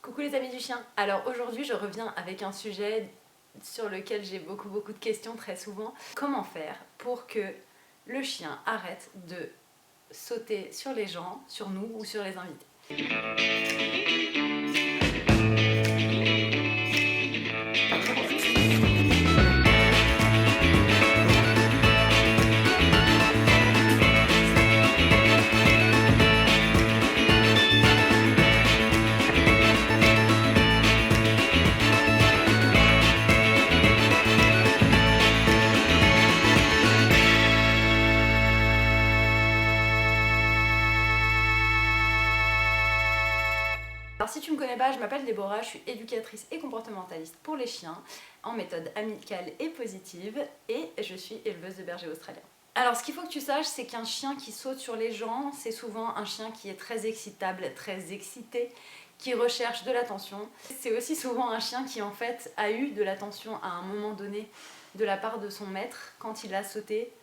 Coucou les amis du chien. Alors aujourd'hui je reviens avec un sujet sur lequel j'ai beaucoup de questions très souvent. Comment faire pour que le chien arrête de sauter sur les gens, sur nous ou sur les invités? Alors si tu me connais pas, je m'appelle Déborah, je suis éducatrice et comportementaliste pour les chiens en méthode amicale et positive et je suis éleveuse de bergers australiens. Alors ce qu'il faut que tu saches, c'est qu'un chien qui saute sur les gens, c'est souvent un chien qui est très excitable, très excité, qui recherche de l'attention. C'est aussi souvent un chien qui en fait a eu de l'attention à un moment donné de la part de son maître quand il a sauté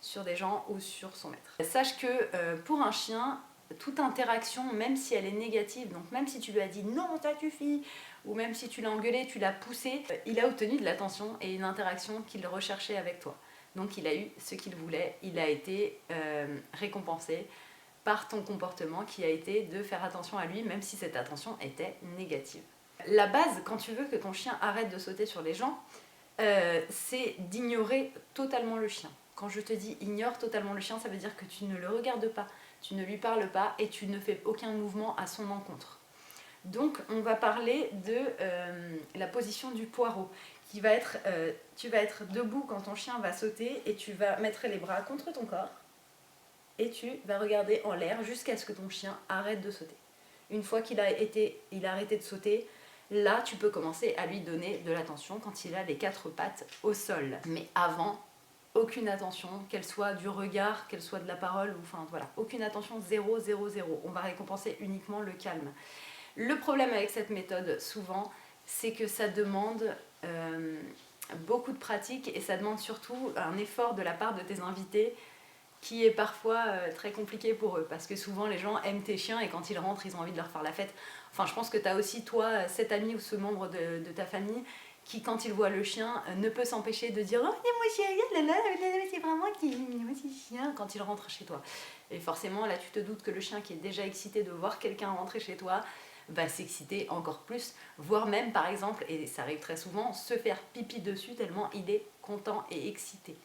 sur des gens ou sur son maître. Sache que pour un chien, toute interaction, même si elle est négative, donc même si tu lui as dit non ça suffit, ou même si tu l'as engueulé, tu l'as poussé, il a obtenu de l'attention et une interaction qu'il recherchait avec toi. Donc il a eu ce qu'il voulait, il a été récompensé par ton comportement qui a été de faire attention à lui, même si cette attention était négative. La base, quand tu veux que ton chien arrête de sauter sur les gens, c'est d'ignorer totalement le chien. Quand je te dis ignore totalement le chien, ça veut dire que tu ne le regardes pas, tu ne lui parles pas et tu ne fais aucun mouvement à son encontre. Donc on va parler de la position du poireau, qui va être, tu vas être debout quand ton chien va sauter et tu vas mettre les bras contre ton corps et tu vas regarder en l'air jusqu'à ce que ton chien arrête de sauter. Une fois qu'il a arrêté de sauter, là tu peux commencer à lui donner de l'attention quand il a les 4 pattes au sol. Mais avant, aucune attention, qu'elle soit du regard, qu'elle soit de la parole, ou enfin voilà, aucune attention, 0, 0, 0. On va récompenser uniquement le calme. Le problème avec cette méthode, souvent, c'est que ça demande beaucoup de pratique et ça demande surtout un effort de la part de tes invités qui est parfois très compliqué pour eux, parce que souvent les gens aiment tes chiens et quand ils rentrent, ils ont envie de leur faire la fête. Enfin, je pense que tu as aussi, toi, cet ami ou ce membre de ta famille qui, quand il voit le chien, ne peut s'empêcher de dire « Oh, moi c'est vraiment qui moi c'est chien » quand il rentre chez toi. Et forcément, là, tu te doutes que le chien qui est déjà excité de voir quelqu'un rentrer chez toi va s'exciter encore plus, voire même, par exemple, et ça arrive très souvent, se faire pipi dessus tellement il est content et excité.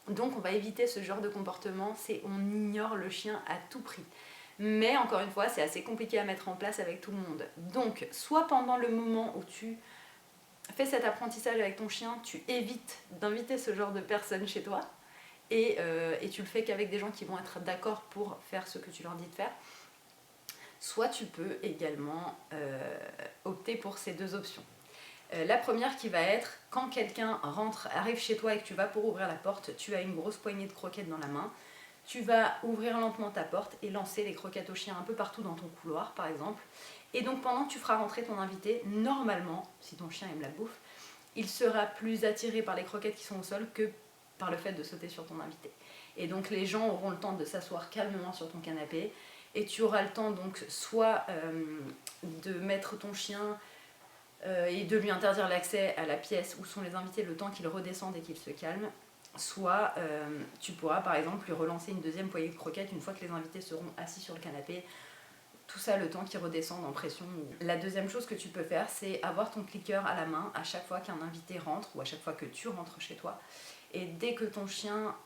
Donc on va éviter ce genre de comportement, c'est on ignore le chien à tout prix. Mais encore une fois, c'est assez compliqué à mettre en place avec tout le monde. Donc, soit pendant le moment où tu fais cet apprentissage avec ton chien, tu évites d'inviter ce genre de personnes chez toi et tu le fais qu'avec des gens qui vont être d'accord pour faire ce que tu leur dis de faire. Soit tu peux également opter pour ces deux options. La première qui va être, quand quelqu'un arrive chez toi et que tu vas pour ouvrir la porte, tu as une grosse poignée de croquettes dans la main, tu vas ouvrir lentement ta porte et lancer les croquettes au chien un peu partout dans ton couloir par exemple. Et donc pendant que tu feras rentrer ton invité, normalement, si ton chien aime la bouffe, il sera plus attiré par les croquettes qui sont au sol que par le fait de sauter sur ton invité. Et donc les gens auront le temps de s'asseoir calmement sur ton canapé et tu auras le temps donc soit de mettre ton chien et de lui interdire l'accès à la pièce où sont les invités le temps qu'ils redescendent et qu'ils se calment, soit tu pourras par exemple lui relancer une deuxième poignée de croquettes une fois que les invités seront assis sur le canapé, tout ça le temps qu'ils redescendent en pression. La deuxième chose que tu peux faire, c'est avoir ton clicker à la main à chaque fois qu'un invité rentre ou à chaque fois que tu rentres chez toi, et dès que ton chien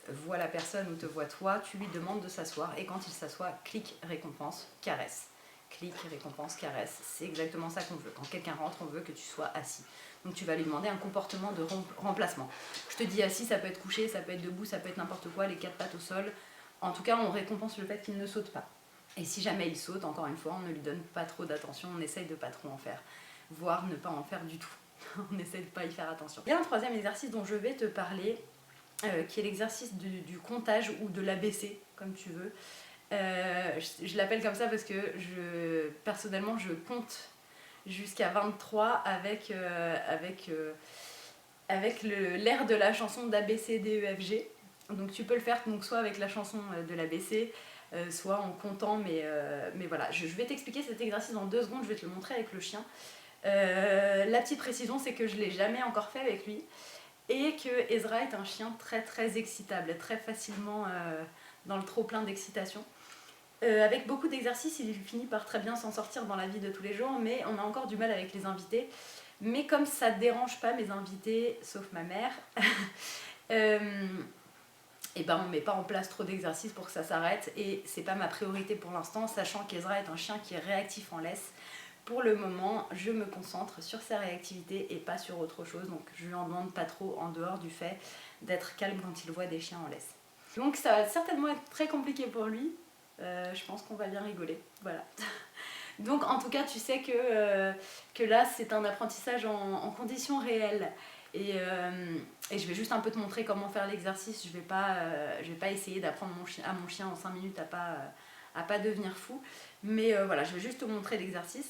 voit la personne ou te voit toi, tu lui demandes de s'asseoir et quand il s'assoit, clic, récompense, caresse. Clic, récompense, caresse. C'est exactement ça qu'on veut. Quand quelqu'un rentre, on veut que tu sois assis. Donc tu vas lui demander un comportement de remplacement. Je te dis assis, ça peut être couché, ça peut être debout, ça peut être n'importe quoi, les 4 pattes au sol. En tout cas, on récompense le fait qu'il ne saute pas. Et si jamais il saute, encore une fois, on ne lui donne pas trop d'attention, on essaye de pas trop en faire. Voire ne pas en faire du tout. On essaye de pas y faire attention. Il y a un troisième exercice dont je vais te parler, qui est l'exercice du comptage ou de l'ABC, comme tu veux. Je l'appelle comme ça parce que personnellement je compte jusqu'à 23 avec l'air de la chanson d'ABCDEFG. Donc tu peux le faire donc soit avec la chanson de l'ABC, soit en comptant, mais voilà. Je vais t'expliquer cet exercice dans 2 secondes, je vais te le montrer avec le chien. La petite précision, c'est que je ne l'ai jamais encore fait avec lui, et que Ezra est un chien très très excitable, très facilement dans le trop plein d'excitation. Avec beaucoup d'exercices, il finit par très bien s'en sortir dans la vie de tous les jours, mais on a encore du mal avec les invités. Mais comme ça ne dérange pas mes invités, sauf ma mère, et ben on met pas en place trop d'exercices pour que ça s'arrête, et c'est pas ma priorité pour l'instant, sachant qu'Ezra est un chien qui est réactif en laisse. Pour le moment, je me concentre sur sa réactivité et pas sur autre chose, donc je lui en demande pas trop en dehors du fait d'être calme quand il voit des chiens en laisse. Donc ça va certainement être très compliqué pour lui, je pense qu'on va bien rigoler, voilà. Donc en tout cas tu sais que là c'est un apprentissage en conditions réelles. Et je vais juste un peu te montrer comment faire l'exercice. Je vais pas essayer d'apprendre à mon chien en 5 minutes à pas devenir fou. Mais voilà, je vais juste te montrer l'exercice.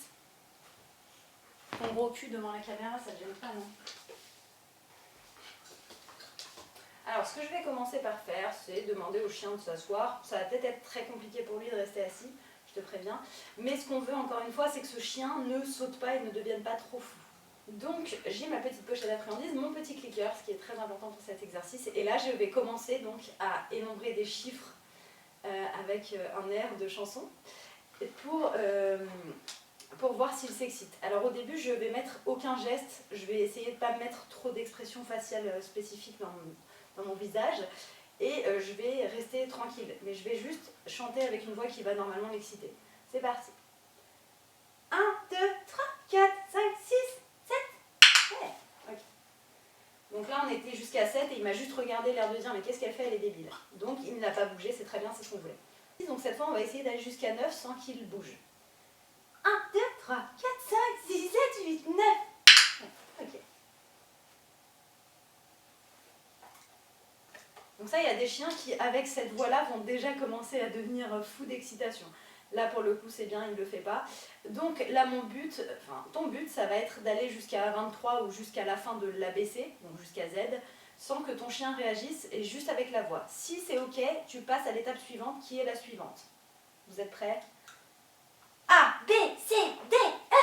Ton gros cul devant la caméra, ça te gêne pas, non? Alors ce que je vais commencer par faire, c'est demander au chien de s'asseoir. Ça va peut-être être très compliqué pour lui de rester assis, je te préviens. Mais ce qu'on veut encore une fois, c'est que ce chien ne saute pas et ne devienne pas trop fou. Donc j'ai ma petite pochette à friandises, mon petit clicker, ce qui est très important pour cet exercice. Et là je vais commencer donc à énumérer des chiffres avec un air de chanson pour voir s'il s'excite. Alors au début je vais mettre aucun geste, je vais essayer de ne pas mettre trop d'expressions faciales spécifiques dans mon visage. Et je vais rester tranquille, mais je vais juste chanter avec une voix qui va normalement l'exciter. C'est parti. 1, 2, 3, 4, 5, 6, 7. Ouais, ok. Donc là on était jusqu'à 7 et il m'a juste regardé l'air de dire mais qu'est-ce qu'elle fait, elle est débile. Donc il n'a pas bougé, c'est très bien, c'est ce qu'on voulait. Donc cette fois on va essayer d'aller jusqu'à 9 sans qu'il bouge. 1, 2, 3, 4, 5, 6, 7, 8, 9. Ouais, ok. Donc ça, il y a des chiens qui, avec cette voix-là, vont déjà commencer à devenir fous d'excitation. Là, pour le coup, c'est bien, il ne le fait pas. Donc là, ton but, ça va être d'aller jusqu'à 23 ou jusqu'à la fin de l'ABC, donc jusqu'à Z, sans que ton chien réagisse et juste avec la voix. Si c'est OK, tu passes à l'étape suivante, qui est la suivante. Vous êtes prêts? A, B, C, D, E.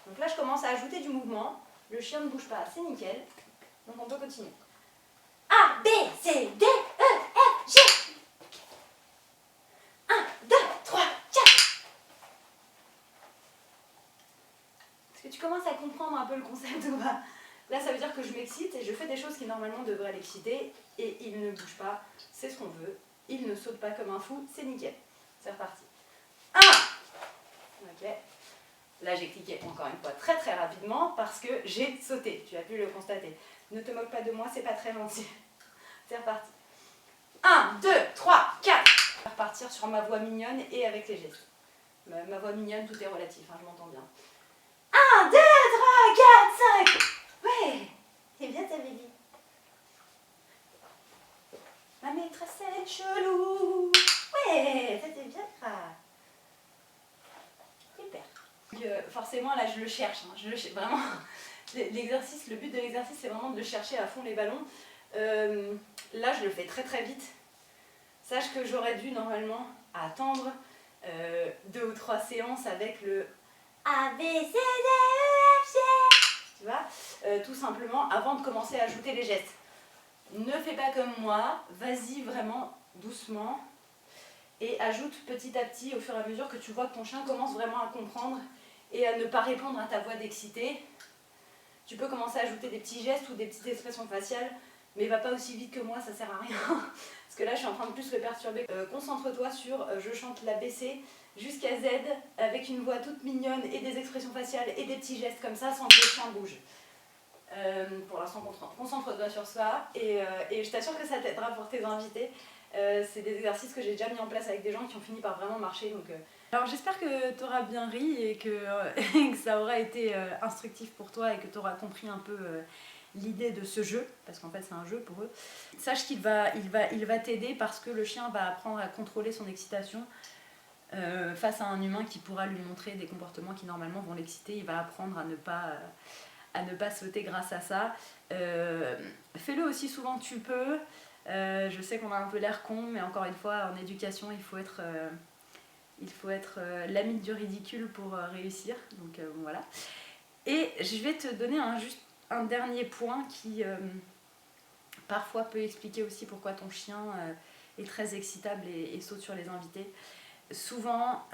Donc là, je commence à ajouter du mouvement. Le chien ne bouge pas, c'est nickel. Donc on peut continuer. A, B, C, D, E, F, G. 1, 2, 3, 4. Est-ce que tu commences à comprendre un peu le concept ou pas? Là, ça veut dire que je m'excite et je fais des choses qui normalement devraient l'exciter et il ne bouge pas, c'est ce qu'on veut. Il ne saute pas comme un fou, c'est nickel. C'est reparti. 1. Ok. Là, j'ai cliqué encore une fois très très rapidement parce que j'ai sauté. Tu as pu le constater. Ne te moque pas de moi, c'est pas très gentil. C'est reparti. 1, 2, 3, 4. Je vais repartir sur ma voix mignonne et avec les gestes. Ma voix mignonne, tout est relatif, hein, je m'entends bien. 1, 2, 3, 4, 5. Ouais, c'est bien ta baby. Ma maîtresse, elle est chelou. Ouais, c'était bien grave. Super. Donc, forcément, là, je le cherche. Hein, vraiment, l'exercice, le but de l'exercice, c'est vraiment de chercher à fond les ballons. Là, je le fais très très vite. Sache que j'aurais dû normalement attendre 2 ou 3 séances avec le A, B, C, D, E, F, G. Tu vois, tout simplement avant de commencer à ajouter les gestes. Ne fais pas comme moi, vas-y vraiment doucement et ajoute petit à petit au fur et à mesure que tu vois que ton chien commence vraiment à comprendre et à ne pas répondre à ta voix d'excité. Tu peux commencer à ajouter des petits gestes ou des petites expressions faciales, mais va pas aussi vite que moi, ça sert à rien. Parce que là, je suis en train de plus le perturber. Concentre-toi sur je chante la BC jusqu'à Z avec une voix toute mignonne et des expressions faciales et des petits gestes comme ça sans que le chien bouge. Pour l'instant, concentre-toi sur ça et je t'assure que ça t'aidera pour tes invités. C'est des exercices que j'ai déjà mis en place avec des gens qui ont fini par vraiment marcher. Donc, Alors j'espère que tu auras bien ri et que ça aura été instructif pour toi et que tu auras compris un peu l'idée de ce jeu, parce qu'en fait c'est un jeu pour eux. Sache qu'il va t'aider parce que le chien va apprendre à contrôler son excitation face à un humain qui pourra lui montrer des comportements qui normalement vont l'exciter. Il va apprendre à ne pas sauter grâce à ça. Fais-le aussi souvent que tu peux. Je sais qu'on a un peu l'air con, mais encore une fois, en éducation, il faut être l'ami du ridicule pour réussir. Donc bon, voilà. Et je vais te donner juste un dernier point qui parfois peut expliquer aussi pourquoi ton chien est très excitable et saute sur les invités. Souvent,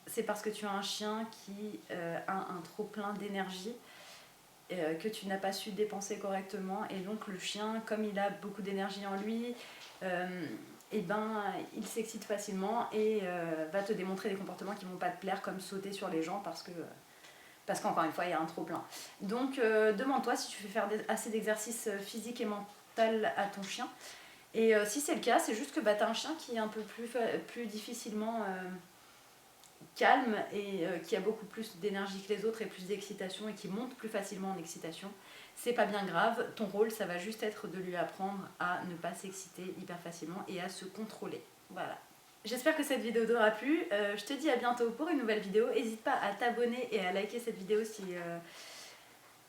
c'est parce que tu as un chien qui a un trop plein d'énergie que tu n'as pas su dépenser correctement, et donc le chien, comme il a beaucoup d'énergie en lui, et ben, il s'excite facilement et va te démontrer des comportements qui vont pas te plaire, comme sauter sur les gens parce qu'encore une fois il y a un trop plein. Donc demande-toi si tu fais faire assez d'exercices physiques et mentaux à ton chien, et si c'est le cas, c'est juste que tu as un chien qui est un peu plus difficilement calme et qui a beaucoup plus d'énergie que les autres et plus d'excitation et qui monte plus facilement en excitation. C'est pas bien grave, ton rôle ça va juste être de lui apprendre à ne pas s'exciter hyper facilement et à se contrôler. Voilà. J'espère que cette vidéo t'aura plu, je te dis à bientôt pour une nouvelle vidéo. N'hésite pas à t'abonner et à liker cette vidéo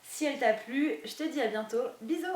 si elle t'a plu. Je te dis à bientôt, bisous.